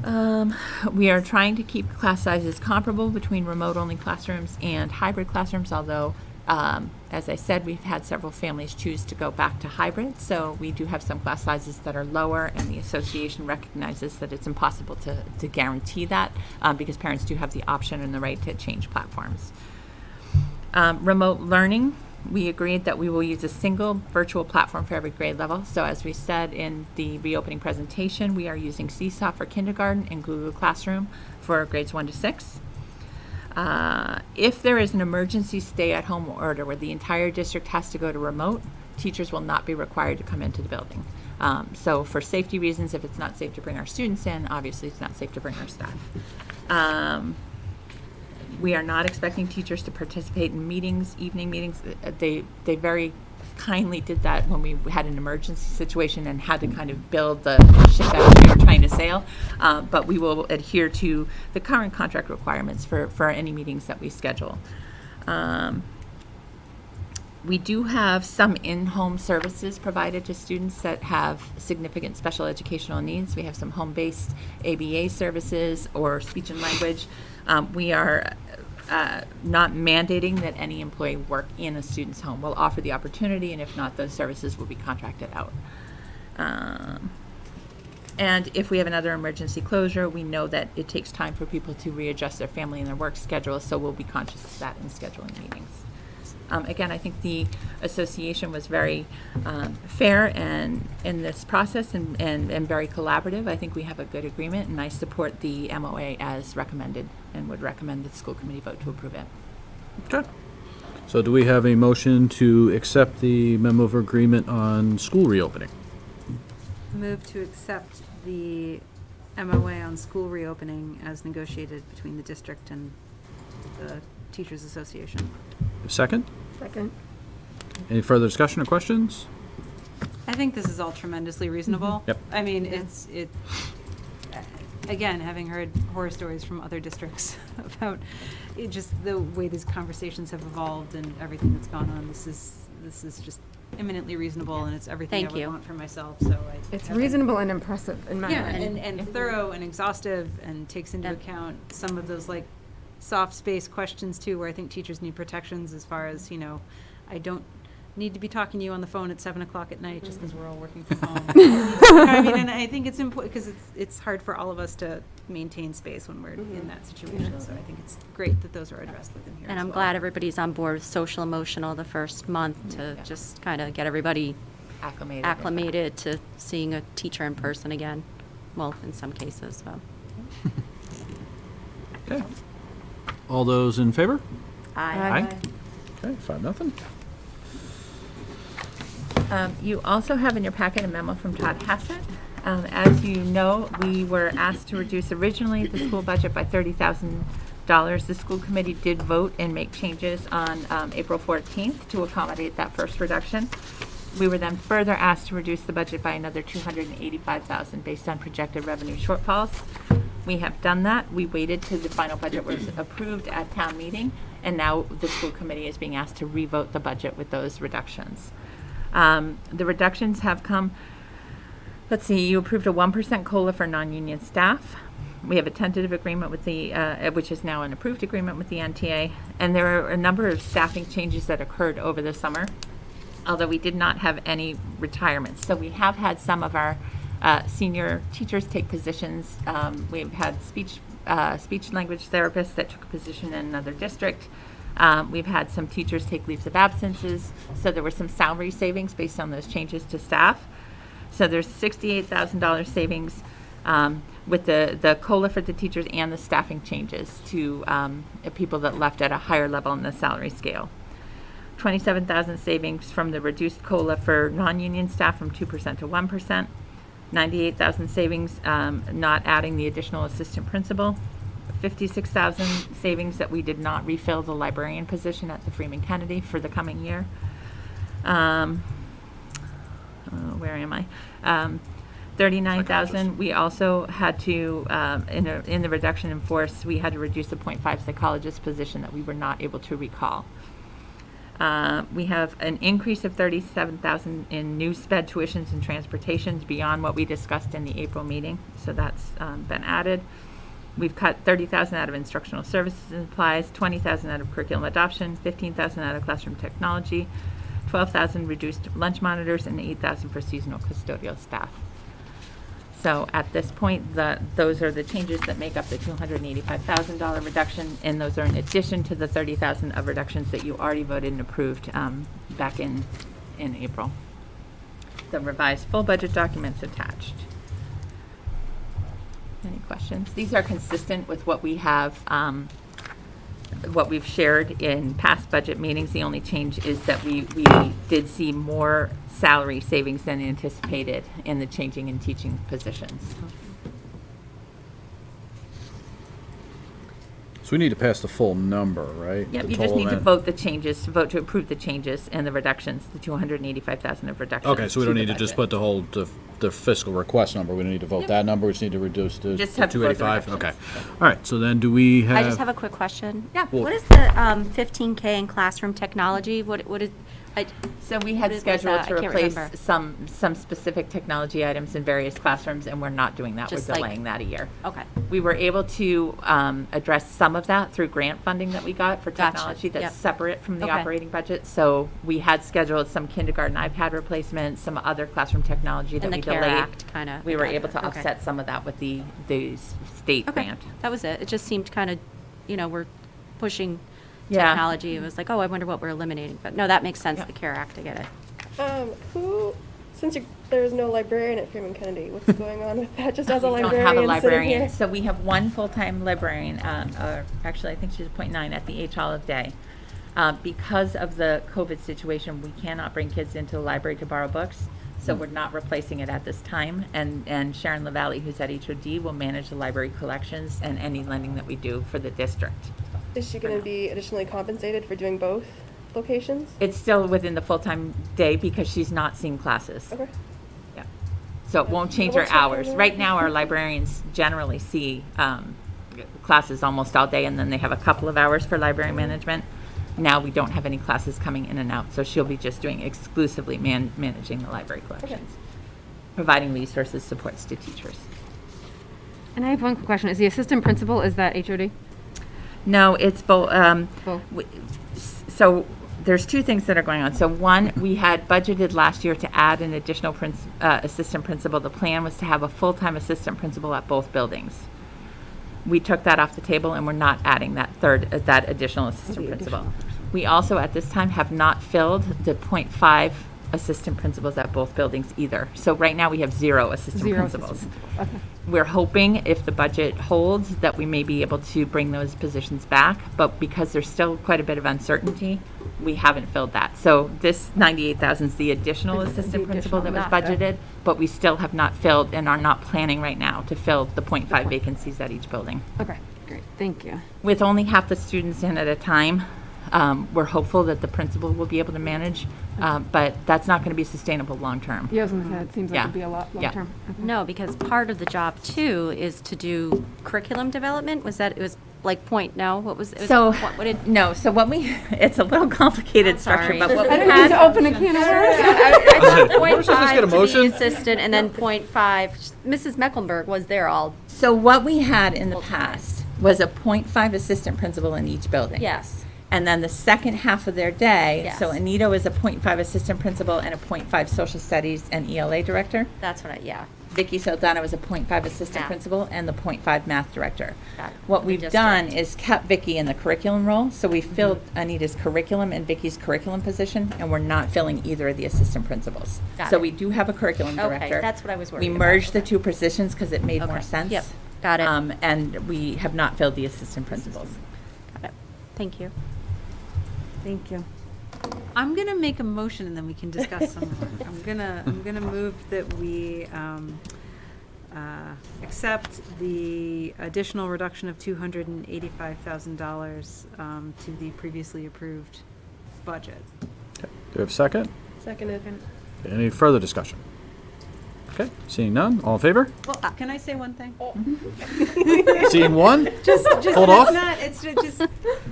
We are trying to keep class sizes comparable between remote-only classrooms and hybrid classrooms, although, as I said, we've had several families choose to go back to hybrid, so we do have some class sizes that are lower, and the association recognizes that it's impossible to guarantee that because parents do have the option and the right to change platforms. Remote learning, we agreed that we will use a single virtual platform for every grade level. So as we said in the reopening presentation, we are using Seesaw for kindergarten and Google Classroom for grades 1 to 6. If there is an emergency stay-at-home order where the entire district has to go to remote, teachers will not be required to come into the building. So for safety reasons, if it's not safe to bring our students in, obviously it's not safe to bring our staff. We are not expecting teachers to participate in meetings, evening meetings. They very kindly did that when we had an emergency situation and had to kind of build the ship as we were trying to sail. But we will adhere to the current contract requirements for any meetings that we schedule. We do have some in-home services provided to students that have significant special educational needs. We have some home-based ABA services or speech and language. We are not mandating that any employee work in a student's home. We'll offer the opportunity, and if not, those services will be contracted out. And if we have another emergency closure, we know that it takes time for people to readjust their family and their work schedule, so we'll be conscious of that in scheduling meetings. Again, I think the association was very fair and in this process and very collaborative. I think we have a good agreement, and I support the MOA as recommended and would recommend that the school committee vote to approve it. Okay. So do we have a motion to accept the memo of agreement on school reopening? Move to accept the MOA on school reopening as negotiated between the district and the Teachers Association. Second? Second. Any further discussion or questions? I think this is all tremendously reasonable. Yep. I mean, again, having heard horror stories from other districts about just the way these conversations have evolved and everything that's gone on, this is just eminently reasonable, and it's everything Thank I would you. want for myself, so It's reasonable and impressive in my Yeah, mind. and thorough and exhaustive and takes into Yep. account some of those like soft space questions too, where I think teachers need protections as far as, I don't need to be talking to you on the phone at 7:00 at night just because we're all working from home. I mean, and I think it's important because it's hard for all of us to maintain space when we're in that situation. So I think it's great that those are addressed within here. And as I'm well. glad everybody's on board with social emotional the first month to Yeah. just kind of get everybody Acclimated. acclimated to seeing a teacher in person again. Well, in some cases, so. Okay. All those in favor? Aye. Okay, 5-0. You also have in your packet a memo from Todd Hassett. As you know, we were asked to reduce originally the school budget by $30,000. The school committee did vote and make changes on April 14th to accommodate that first reduction. We were then further asked to reduce the budget by another $285,000 based on projected revenue shortfalls. We have done that. We waited till the final budget was approved at town meeting, and now the school committee is being asked to revote the budget with those reductions. The reductions have come, let's see, you approved a 1% COLA for non-union staff. We have a tentative agreement with the, which is now an approved agreement with the NTA, and there are a number of staffing changes that occurred over the summer, although we did not have any retirements. So we have had some of our senior teachers take positions. We've had speech language therapists that took a position in another district. We've had some teachers take leaves of absences. So there were some salary savings based on those changes to staff. So there's $68,000 savings with the COLA for the teachers and the staffing changes to people that left at a higher level in the salary scale. $27,000 savings from the reduced COLA for non-union staff from 2% to 1%. $98,000 savings not adding the additional assistant principal. $56,000 savings that we did not refill the librarian position at the Freeman Kennedy for the coming year. Where am I? 39,000. We also had to, in the reduction in force, we had to reduce the 0.5 psychologist position that we were not able to recall. We have an increase of 37,000 in new sped tuitions and transportations beyond what we discussed in the April meeting. So that's been added. We've cut 30,000 out of instructional services and supplies, 20,000 out of curriculum adoption, 15,000 out of classroom technology, 12,000 reduced lunch monitors, and 8,000 for seasonal custodial staff. So at this point, those are the changes that make up the $285,000 reduction, and those are in addition to the 30,000 of reductions that you already voted and approved back in April. The revised full budget documents attached. Any questions? These are consistent with what we have, what we've shared in past budget meetings. The only change is that we did see more salary savings than anticipated in the changing and teaching positions. So we need to pass the full number, right? Yep, The you just total need to amount. vote the changes, to vote to approve the changes and the reductions, the 285,000 of reductions. Okay, so we don't the need to just budget. put the whole, the fiscal request number. We don't need to vote that number. We just need to reduce the Just have to vote the 285? Okay. reductions. All right, so then do we have? I just have a quick question. Yeah. Well- What is the 15K in classroom technology? What is, So we had What is scheduled that? to I can't replace remember. some specific technology items in various classrooms, and we're not doing that. We're Just like- delaying that a year. okay. We were able to address some of that through grant funding that we got for Gotcha. technology that's Yep. separate from the Okay. operating budget. So we had scheduled some kindergarten iPad replacements, some other classroom technology that And the we CARE delayed. Act kinda. We were Gotcha. able to Okay. offset some of that with the state Okay, grant. that was it. It just seemed kind of, we're pushing Yeah. technology. It was like, oh, I wonder what we're eliminating. But no, that makes sense, Yep. the CARE Act, I get it. Since there's no librarian at Freeman Kennedy, what's going on with that? Just as a We don't librarian have a sitting librarian. here. So we have one full-time librarian, or actually, I think she's .9 at the H Olive Day. Because of the COVID situation, we cannot bring kids into the library to borrow books, so we're not replacing it at this time. And Sharon LaValle, who's at HOD, will manage the library collections and any lending that we do for the district. Is she going to be additionally compensated for doing both locations? It's still within the full-time day because she's not seeing classes. Okay. Yeah. So it won't change her What's her hours. program? Right now, our librarians generally see classes almost all day, and then they have a couple of hours for library management. Now we don't have any classes coming in and out, so she'll be just doing exclusively managing the library collections, providing resources, supports to teachers. And I have one quick question. Is the assistant principal, is that HOD? No, it's both. Both. So there's two things that are going on. So one, we had budgeted last year to add an additional assistant principal. The plan was to have a full-time assistant principal at both buildings. We took that off the table, and we're not adding that that additional assistant principal. We also, at this time, have not filled the .5 assistant principals at both buildings either. So right now, we have 0 assistant principals. Okay. We're hoping, if the budget holds, that we may be able to bring those positions back, but because there's still quite a bit of uncertainty, we haven't filled that. So this 98,000 is the additional assistant principal that was budgeted, but we still have not filled and are not planning right now to fill the .5 vacancies at each building. Okay, great. Thank you. With only half the students in at a time, we're hopeful that the principal will be able to manage, but that's not going to be sustainable long-term. Yeah, I was going to say, it seems like Yeah. it'd be a lot Yeah. long-term. No, because part of the job too is to do curriculum development. It was like what was it? So, What did? no, so what it's a little complicated I'm structure, sorry. but what I we didn't mean to had, open a can of worms. I took Let's just get a .5 to motion. the assistant and then .5. Mrs. Mecklenburg was there all. so what we had in the Full time. past was a .5 assistant principal in each building. Yes. And then the second half of their day, so Yes. Anito is a .5 assistant principal and a .5 social studies and ELA director. That's what yeah. Vicky Saldana was a .5 assistant Math. principal and the .5 math director. Got it. What The we've district. done is kept Vicky in the curriculum role, so we filled Anita's curriculum and Vicky's curriculum position, and we're not filling either of the assistant principals. Got So it. we do have a curriculum Okay, director. that's what I was worried We about. merged the two positions because it made more Okay. sense. Yep, got it. And we have not filled the assistant principals. Got it. Thank you. Thank you. I'm gonna make a motion and then we can discuss some more. I'm gonna move that we accept the additional reduction of $285,000 to the previously approved budget. Do we have a second? Seconded. Any further discussion? Okay, seeing none, all in favor? Well, can I say one thing? Seeing one? Just Hold it's off. not, it's just,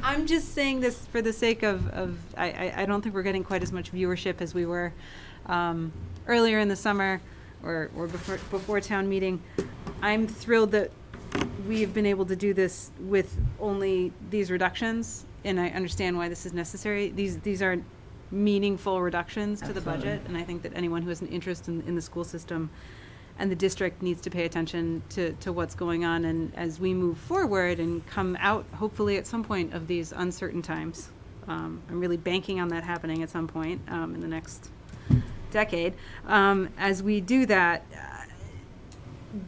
I'm just saying this for the sake of, I don't think we're getting quite as much viewership as we were earlier in the summer or before town meeting. I'm thrilled that we've been able to do this with only these reductions, and I understand why this is necessary. These are meaningful reductions to the budget, and I think that anyone who has an interest in the school system and the district needs to pay attention to what's going on, and as we move forward and come out, hopefully at some point, of these uncertain times. I'm really banking on that happening at some point in the next decade. As we do that,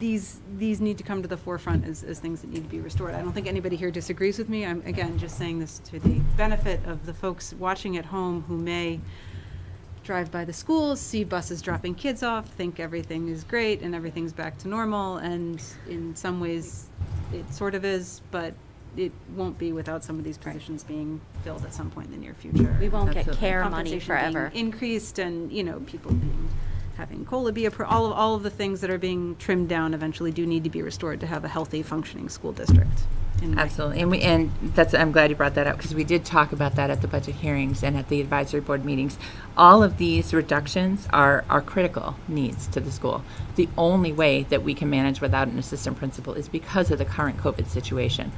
these need to come to the forefront as things that need to be restored. I don't think anybody here disagrees with me. I'm, again, just saying this to the benefit of the folks watching at home who may drive by the schools, see buses dropping kids off, think everything is great and everything's back to normal, and in some ways it sort of is, but it won't be without some of these positions being filled at some point in the near future. We won't get Absolutely. care money Compensation being forever. increased, and, people having COLA be all of the things that are being trimmed down eventually do need to be restored to have a healthy, functioning school district. in my- Absolutely, and I'm glad you brought that up, because we did talk about that at the budget hearings and at the advisory board meetings. All of these reductions are critical needs to the school. The only way that we can manage without an assistant principal is because of the current COVID situation.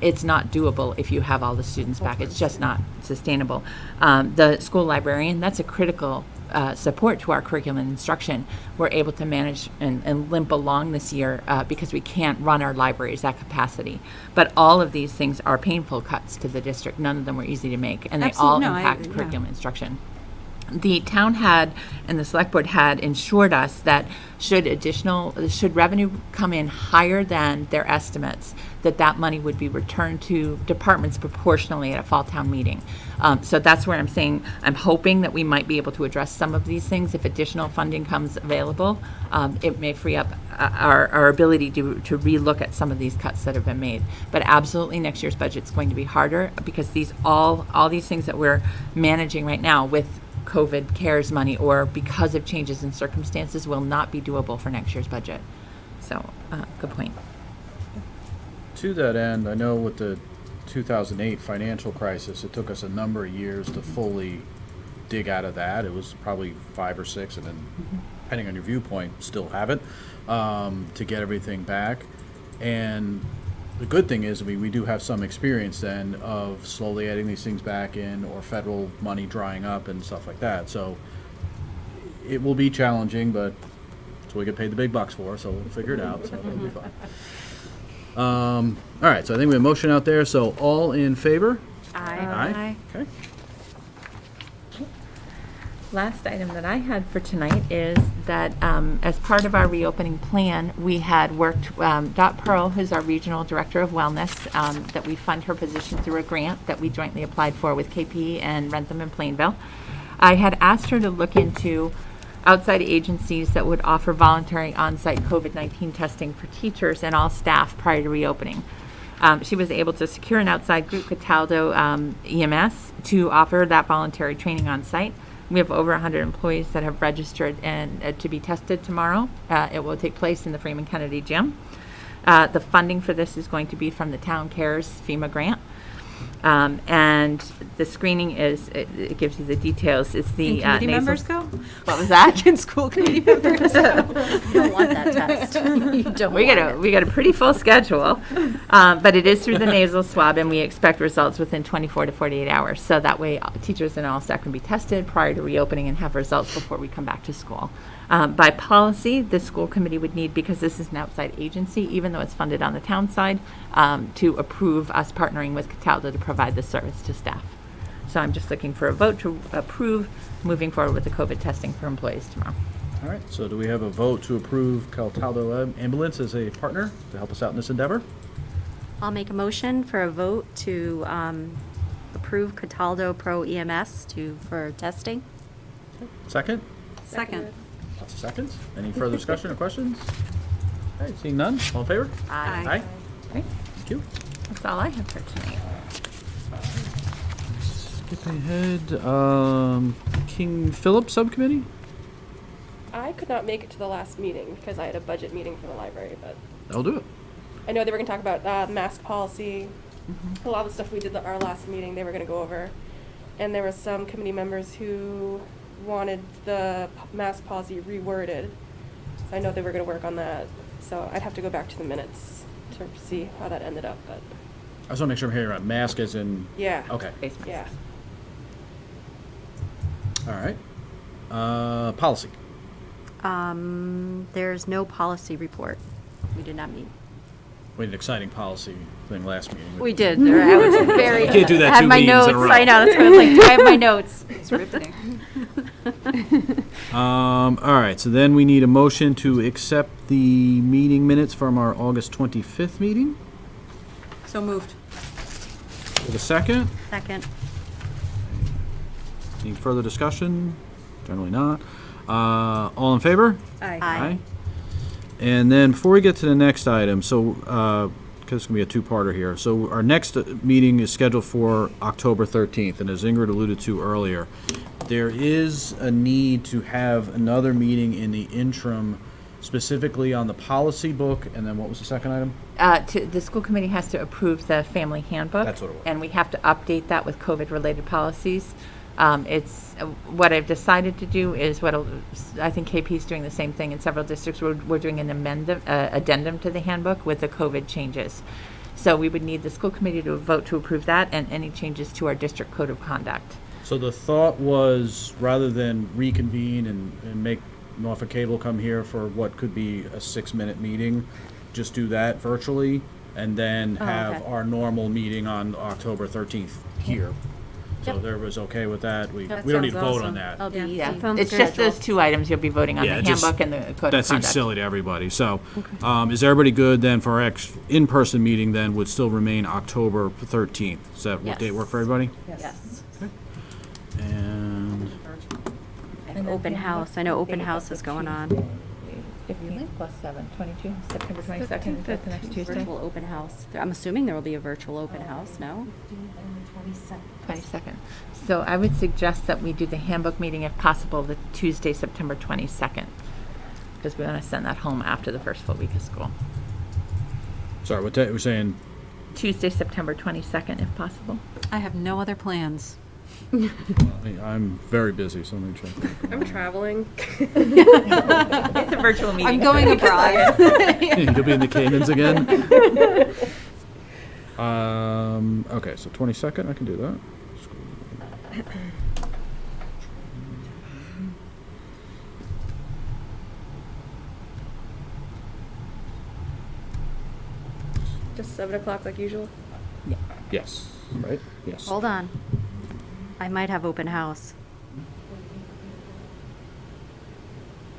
It's not doable if you have all the students back. It's just not sustainable. The school librarian, that's a critical support to our curriculum and instruction. We're able to manage and limp along this year because we can't run our libraries at capacity. But all of these things are painful cuts to the district. None of them were easy to make, and they all No, impact curriculum and instruction. The town had, and the select board had, ensured us that should revenue come in higher than their estimates, that money would be returned to departments proportionally at a fall town meeting. So that's where I'm saying, I'm hoping that we might be able to address some of these things. If additional funding comes available, it may free up our ability to relook at some of these cuts that have been made. But absolutely, next year's budget is going to be harder, because all these things that we're managing right now with COVID CARES money, or because of changes in circumstances, will not be doable for next year's budget. So, good point. To that end, I know with the 2008 financial crisis, it took us a number of years to fully dig out of that. It was probably 5 or 6, and then, depending on your viewpoint, still haven't, to get everything back. And the good thing is, we do have some experience then of slowly adding these things back in, or federal money drying up and stuff like that. So it will be challenging, but that's what we get paid the big bucks for, so we'll figure it out, so it'll be fine. All right, so I think we have a motion out there, so all in favor? Aye. Okay. Last item that I had for tonight is that as part of our reopening plan, we had worked, Dot Pearl, who's our Regional Director of Wellness, that we fund her position through a grant that we jointly applied for with KP and Rentham and Plainville. I had asked her to look into outside agencies that would offer voluntary on-site COVID-19 testing for teachers and all staff prior to reopening. She was able to secure an outside group, Cataldo EMS, to offer that voluntary training on site. We have over 100 employees that have registered and to be tested tomorrow. It will take place in the Freeman Kennedy Gym. The funding for this is going to be from the Town Cares FEMA grant. And the screening it gives you the details. It's the Can committee members go? What was that? Can school committee members go? You don't want that test. You don't We want got a pretty full schedule, but it is through the nasal swab, and we expect results within 24 to 48 hours. So that way, teachers and all staff can be tested prior to reopening and have results before we come back to school. By policy, the school committee would need, because this is an outside agency, even though it's funded on the town side, to approve us partnering with Cataldo to provide the service to staff. So I'm just looking for a vote to approve moving forward with the COVID testing for employees tomorrow. All right, so do we have a vote to approve Cataldo Ambulance as a partner to help us out in this endeavor? I'll make a motion for a vote to approve Cataldo Pro EMS for testing. Second? Second. Lots of seconds. Any further discussion or questions? All right, seeing none, all in favor? Aye. Aye. Great. Thank you. That's all I have for tonight. skipping ahead, King Philip Subcommittee? I could not make it to the last meeting because I had a budget meeting for the library, but I'll do it. I know they were gonna talk about mask policy. A lot of the stuff we did at our last meeting, they were gonna go over. And there were some committee members who wanted the mask policy reworded. So I know they were gonna work on that. So I'd have to go back to the minutes to see how that ended up, but I just want to make sure I'm hearing right. Mask as in. yeah. Okay. Face masks. Yeah. All right. Policy. There's no policy report. We did not meet. We had an exciting policy thing last meeting. We did. I was very. You can't do that I had two my meetings notes. in a row. I know. That's why I was like, do I have my notes? It's riveting. All right, so then we need a motion to accept the meeting minutes from our August 25th meeting. So moved. With a second. Second. Any further discussion? Generally not. All in favor? Aye. And then before we get to the next item, so, because it's going to be a two-parter here. So our next meeting is scheduled for October 13th, and as Ingrid alluded to earlier, there is a need to have another meeting in the interim, specifically on the policy book, and then what was the second item? The school committee has to approve the family handbook. That's what it was. And we have to update that with COVID-related policies. What I've decided to do is I think KP's doing the same thing in several districts. We're doing an addendum to the handbook with the COVID changes. So we would need the school committee to vote to approve that and any changes to our district code of conduct. So the thought was, rather than reconvene and make Norfolk Cable come here for what could be a 6-minute meeting, just do that virtually, and then have okay. our normal meeting on October 13th here. So Yep. there was okay with that. We That don't need to sounds vote on awesome. that. That'll be easy. Yeah, sounds it's good. just those two items you'll be voting on, the Yeah, just- handbook and the code of conduct. That seems silly to everybody. So, is everybody good then for our in-person meeting then would still remain October 13th? Does that Yes. date work for everybody? Yes. And And open house. I know open house is going on. 15 plus 7, 22, September 22nd, is that the next Tuesday? Virtual open house. I'm assuming there will be a virtual open house, no? 22nd. So I would suggest that we do the handbook meeting, if possible, the Tuesday, September 22nd, because we want to send that home after the first full week of school. sorry, what day we're saying? Tuesday, September 22nd, if possible. I have no other plans. I'm very busy, so let me check. I'm traveling. It's a virtual meeting. I'm going abroad. You'll be in the Caymans again? Okay, so 22nd, I can do that. Just 7 o'clock like usual. Yes, right? Yes. Hold on. I might have open house.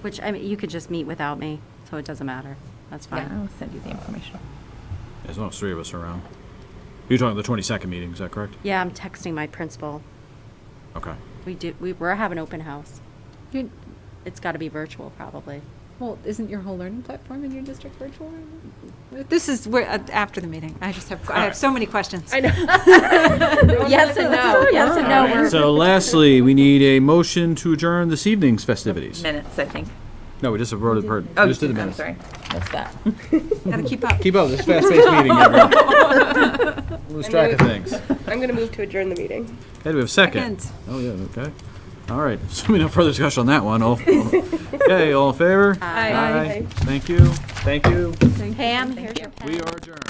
Which, I mean, you could just meet without me, so it doesn't matter. That's Yeah, fine. I'll send you the information. As long as 3 of us are around. You're talking the 22nd meeting, is that correct? Yeah, I'm texting my principal. Okay. We're having open house. You- It's gotta be virtual, probably. Well, isn't your whole learning platform in your district virtual? This is where, after the meeting. I have so many questions. I know. Yes and no, yes and no. We're- So lastly, we need a motion to adjourn this evening's festivities. Minutes, I think. No, we just voted per, Oh, just did the I'm minutes. sorry, missed that. Gotta keep up. Keep up, this fast-paced meeting, everyone. Lose track of things. I'm gonna move to adjourn the meeting. Okay, do we have a second? Second. Oh, yeah, okay. All right, assuming no further discussion on that one, okay, all in favor? Aye. Aye. Thank you, thank you. Pam, here's your pen. We are adjourned.